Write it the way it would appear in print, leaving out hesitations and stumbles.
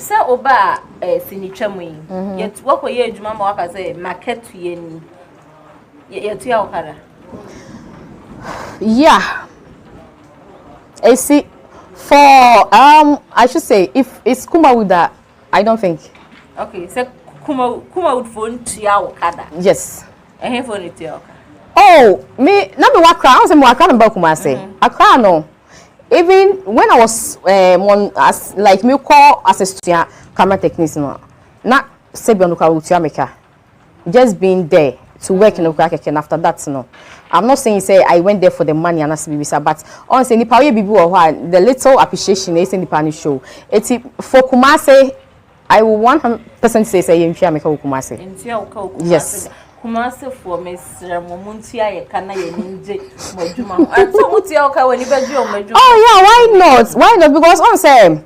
se oba sinitwamu yi yet wako ye adwuma ma waka say market ye ni yet ya okada. Yeah. I see. For I should say, if it's Kumawuda, I don't think. Okay, so Kumawud phone tia okada. Yes. And phone tia okada. Oh, me. Not me Wakra. I was in Wakra and Bakumase. Accra no. Even when I was as like me call as a student camera technician, not Sebionuka Utiameka. Just being there to work in Okaka, and after that, no. I'm not saying say I went there for the money and as Bibisa, but honestly, the power people or the little appreciation is in the Pani show. It's for Kumase, I will 100% say in Fiameka Kumase. Yes. Kumase for Miss Ramontia, ye kana ye ninja, Mojuma. And so Mutia when you bedroom. Oh yeah, why not? Why not? Because on say